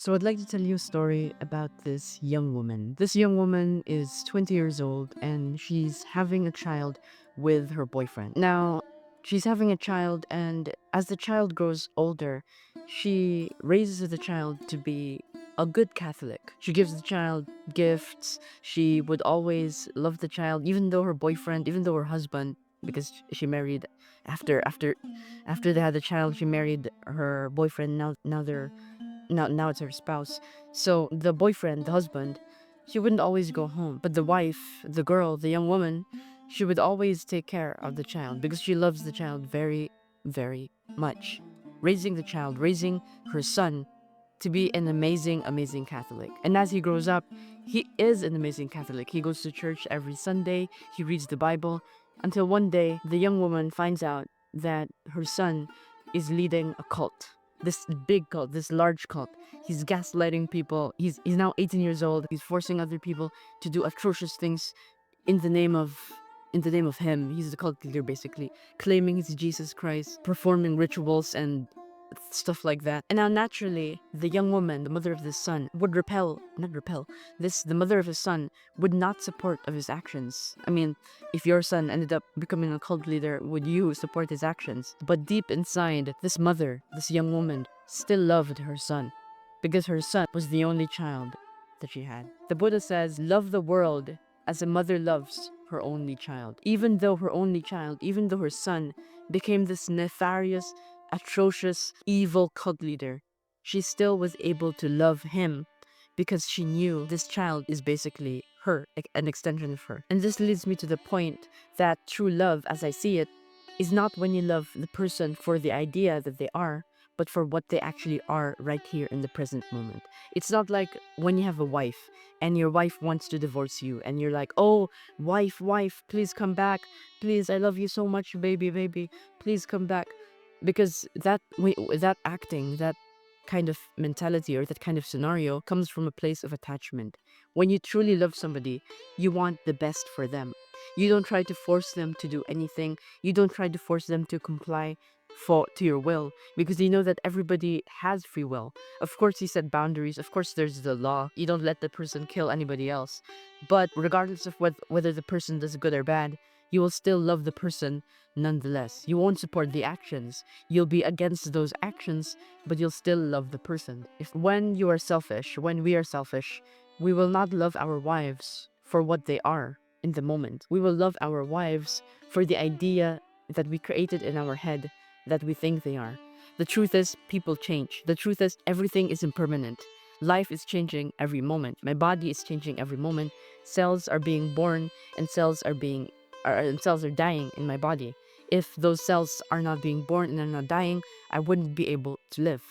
So I'd like to tell you a story about this young woman. This young woman is 20 years old and she's having a child with her boyfriend. Now, she's having a child, and as the child grows older, she raises the child to be a good Catholic. She gives the child gifts. She would always love the child, even though her boyfriend, even though her husband, because she married after they had the child, she married her boyfriend. Now it's her spouse. So the boyfriend, the husband, she wouldn't always go home. But the wife, the girl, the young woman, she would always take care of the child because she loves the child very, very much. Raising the child, raising her son to be an amazing, amazing Catholic. And as he grows up, he is an amazing Catholic. He goes to church every Sunday, he reads the Bible, until one day the young woman finds out that her son is leading a cult. This big cult, this large cult. He's gaslighting people. He's now 18 years old. He's forcing other people to do atrocious things in the name of him. He's the cult leader, basically, claiming he's Jesus Christ, performing rituals and stuff like that. And now naturally, the young woman, the mother of this son, would the mother of his son would not support of his actions. I mean, if your son ended up becoming a cult leader, would you support his actions? But deep inside, this mother, this young woman, still loved her son because her son was the only child that she had. The Buddha says, love the world as a mother loves her only child. Even though her son became this nefarious, atrocious, evil cult leader, she still was able to love him because she knew this child is basically her, an extension of her. And this leads me to the point that true love, as I see it, is not when you love the person for the idea that they are, but for what they actually are right here in the present moment. It's not like when you have a wife and your wife wants to divorce you and you're like, oh, wife, please come back. Please, I love you so much, baby, please come back. Because that kind of mentality or that kind of scenario comes from a place of attachment. When you truly love somebody, you want the best for them. You don't try to force them to do anything. You don't try to force them to comply to your will, because you know that everybody has free will. Of course, you set boundaries. Of course, there's the law. You don't let the person kill anybody else. But regardless of whether the person does good or bad, you will still love the person nonetheless. You won't support the actions. You'll be against those actions, but you'll still love the person. When we are selfish, we will not love our wives for what they are in the moment. We will love our wives for the idea that we created in our head that we think they are. The truth is, people change. The truth is, everything is impermanent. Life is changing every moment. My body is changing every moment. Cells are being born and cells are dying in my body. If those cells are not being born and are not dying, I wouldn't be able to live.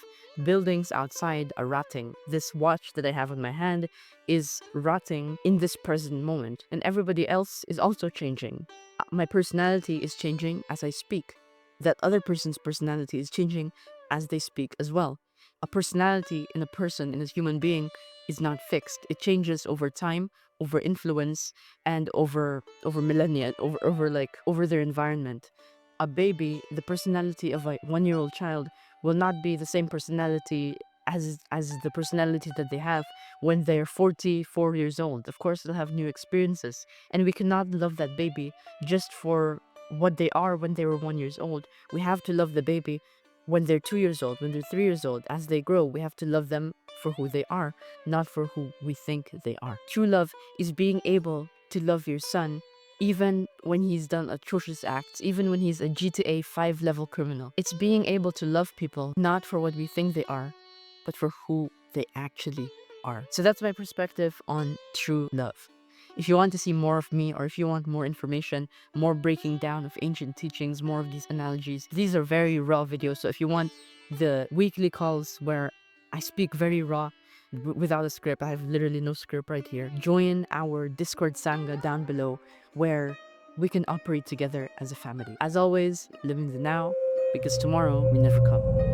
Buildings outside are rotting. This watch that I have in my hand is rotting in this present moment, and everybody else is also changing. My personality is changing as I speak. That other person's personality is changing as they speak as well. A personality in a person, in a human being, is not fixed. It changes over time, over influence, and over millennia, over their environment. A baby, the personality of a 1-year-old child will not be the same personality as the personality that they have when they're 44 years old. Of course, they'll have new experiences, and we cannot love that baby just for what they are when they were 1 year old. We have to love the baby when they're 2 years old, when they're 3 years old. As they grow, we have to love them for who they are, not for who we think they are. True love is being able to love your son even when he's done atrocious acts, even when he's a GTA 5 level criminal. It's being able to love people not for what we think they are, but for who they actually are. So that's my perspective on true love. If you want to see more of me, or if you want more information, more breaking down of ancient teachings, more of these analogies, these are very raw videos. So if you want the weekly calls where I speak very raw, without a script, I have literally no script right here, join our Discord Sangha down below, where we can operate together as a family. As always, live in the now, because tomorrow may never come.